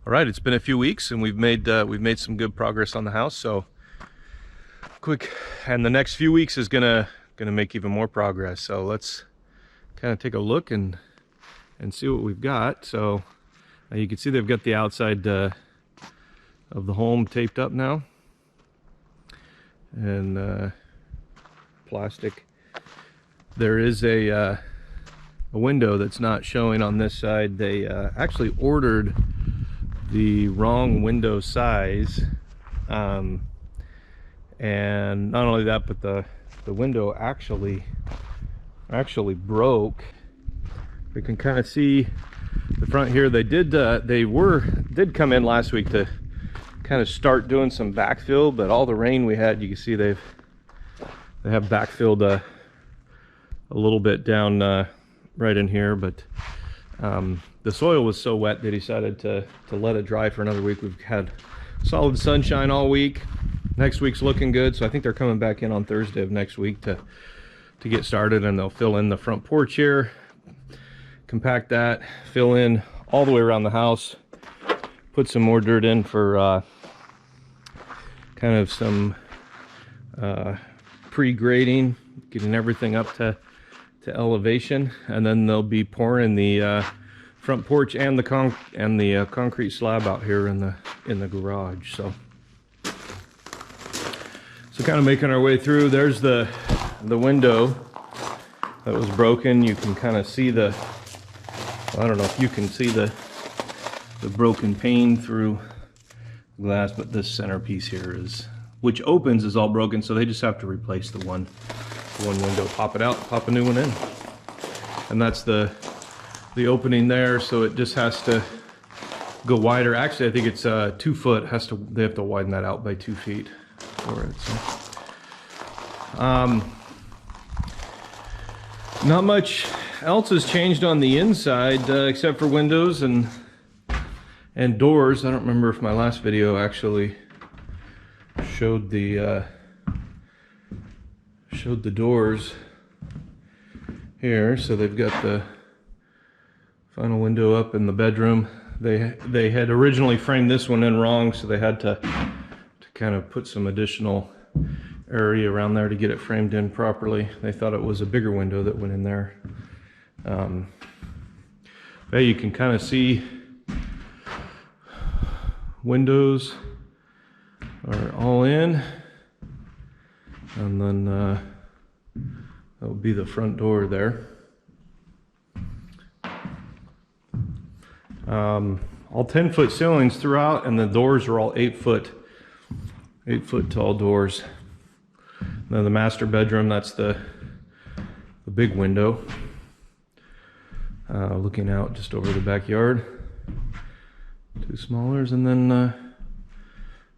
All right, it's been a few weeks and we've made some good progress on the house. So quick, and the next few weeks is gonna make even more progress. So let's kind of take a look and see what we've got. So you can see they've got the outside of the home taped up now, and plastic. There is a window that's not showing on this side. They actually ordered the wrong window size, and not only that, but the window actually broke. We can kind of see the front here. They did come in last week to kind of start doing some backfill, but all the rain we had, you can see they have backfilled a little bit down right in here, but the soil was so wet they decided to let it dry for another week. We've had solid sunshine all week. Next week's looking good, so I think they're coming back in on Thursday of next week to get started, and they'll fill in the front porch here, compact that, fill in all the way around the house, put some more dirt in for kind of some pre-grading, getting everything up to elevation, and then they'll be pouring the front porch and the concrete slab out here in the garage. So kind of making our way through. There's the window that was broken. You can kind of see I don't know if you can see the broken pane through glass, but this centerpiece here which opens, is all broken, so they just have to replace the one window, pop it out, pop a new one in, and that's the opening there. So it just has to go wider. Actually, I think it's 2 foot. They have to widen that out by 2 feet for it. So not much else has changed on the inside except for windows and doors. I don't remember if my last video actually showed the doors here. So they've got the final window up in the bedroom. They had originally framed this one in wrong, so they had to kind of put some additional area around there to get it framed in properly. They thought it was a bigger window that went in there. But you can kind of see windows are all in, and then that will be the front door there. All 10-foot ceilings throughout, and the doors are all 8-foot tall doors. And then the master bedroom, that's the big window looking out just over the backyard. 2 smallers, and then the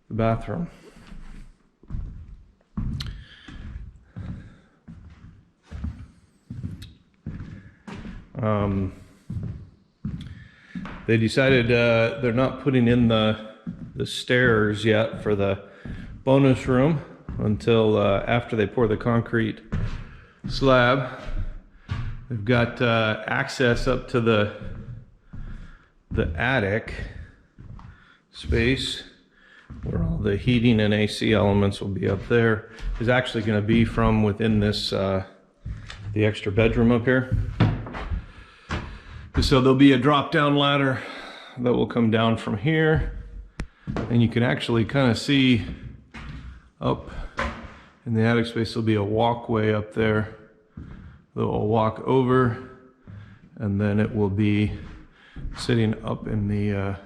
bathroom. They decided they're not putting in the stairs yet for the bonus room until after they pour the concrete slab. They've got access up to the attic space, where all the heating and AC elements will be up there. Is actually going to be from within this the extra bedroom up here. So there'll be a drop-down ladder that will come down from here, and you can actually kind of see up in the attic space. There'll be a walkway up there that will walk over, and then it will be sitting up in the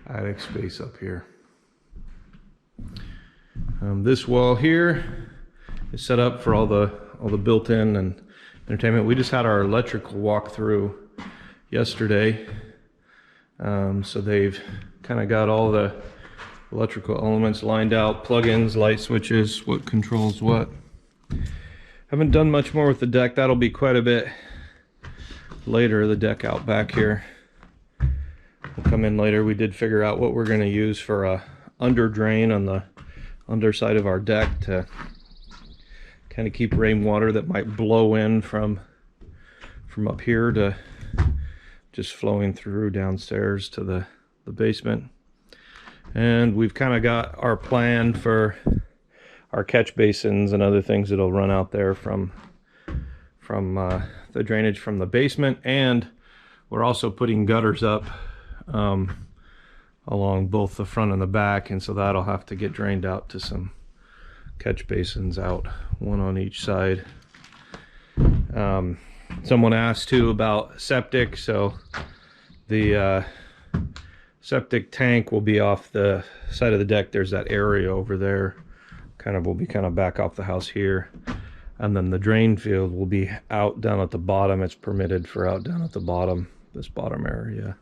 attic space up here. This wall here is set up for all the built-in and entertainment. We just had our electrical walkthrough yesterday, so they've kind of got all the electrical elements lined out, plugins, light switches, what controls what. Haven't done much more with the deck. That'll be quite a bit later. The deck out back here will come in later. We did figure out what we're going to use for a under drain on the underside of our deck to kind of keep rainwater that might blow in from up here to just flowing through downstairs to the the basement. And we've kind of got our plan for our catch basins and other things that'll run out there from the drainage from the basement. And we're also putting gutters up along both the front and the back, and so that'll have to get drained out to some catch basins out, one on each side. Someone asked too about septic. So the septic tank will be off the side of the deck. There's that area over there, will be back off the house here, and then the drain field will be out down at the bottom. It's permitted for out down at the bottom, this bottom area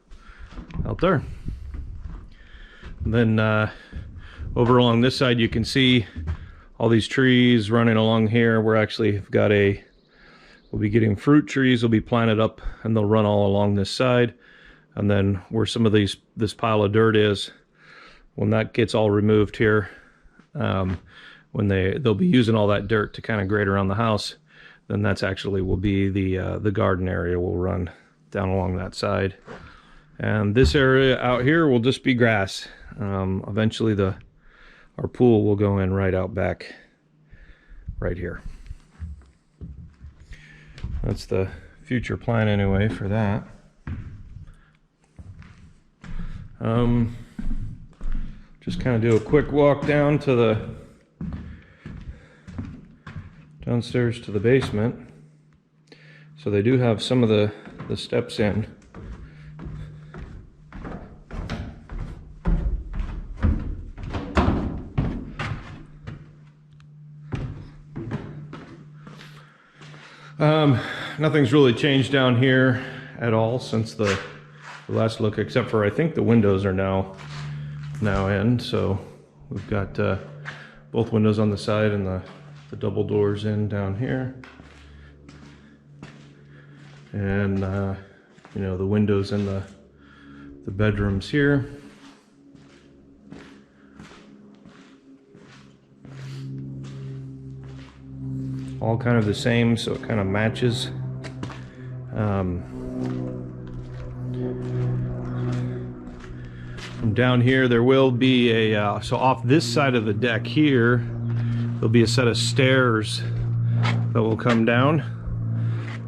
out there. And then over along this side, you can see all these trees running along here. We're actually we'll be getting fruit trees will be planted up, and they'll run all along this side. And then where some of this pile of dirt is, when that gets all removed here, when they'll be using all that dirt to kind of grade around the house, then that's actually will be the garden area will run down along that side. And this area out here will just be grass. Eventually our pool will go in right out back right here. That's the future plan anyway for that. Just kind of do a quick walk down to the downstairs to the basement. So they do have some of the steps in. Nothing's really changed down here at all since the last look, except for I think the windows are now in. So we've got both windows on the side and the double doors in down here, and you know, the windows in the bedrooms here. All kind of the same, so it kind of matches. From down here, there will be a so off this side of the deck here, there'll be a set of stairs that will come down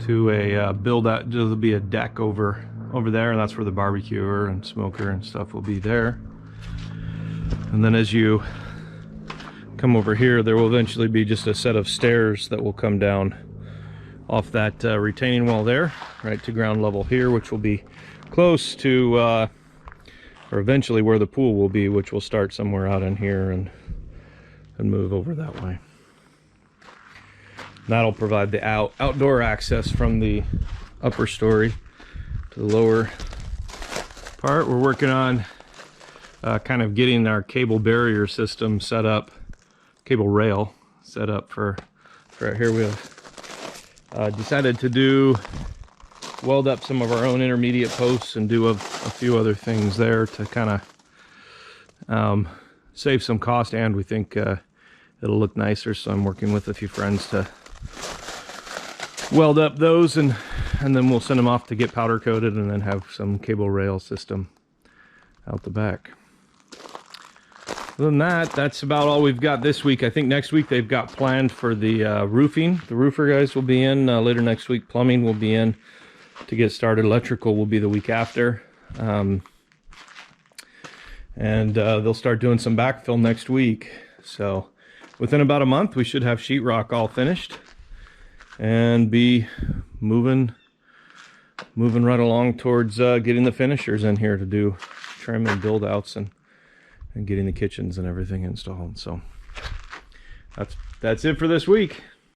to a build out. There'll be a deck over there, and that's where the barbecuer and smoker and stuff will be there. And then as you come over here, there will eventually be just a set of stairs that will come down off that retaining wall there, right to ground level here, which will be close to or eventually where the pool will be, which will start somewhere out in here and move over that way. That'll provide the outdoor access from the upper story to the lower part. We're working on kind of getting our cable barrier system set up, cable rail set up for right here. We have decided to weld up some of our own intermediate posts and do a few other things there to kind of save some cost, and we think it'll look nicer. So I'm working with a few friends to weld up those, and then we'll send them off to get powder coated, and then have some cable rail system out the back. Other than that, that's about all we've got this week. I think next week they've got planned for the roofing. The roofer guys will be in later next week. Plumbing will be in to get started. Electrical will be the week after. And they'll start doing some backfill next week. So within about a month, we should have sheetrock all finished and be moving right along towards getting the finishers in here to do trim and build outs and getting the kitchens and everything installed. So that's it for this week.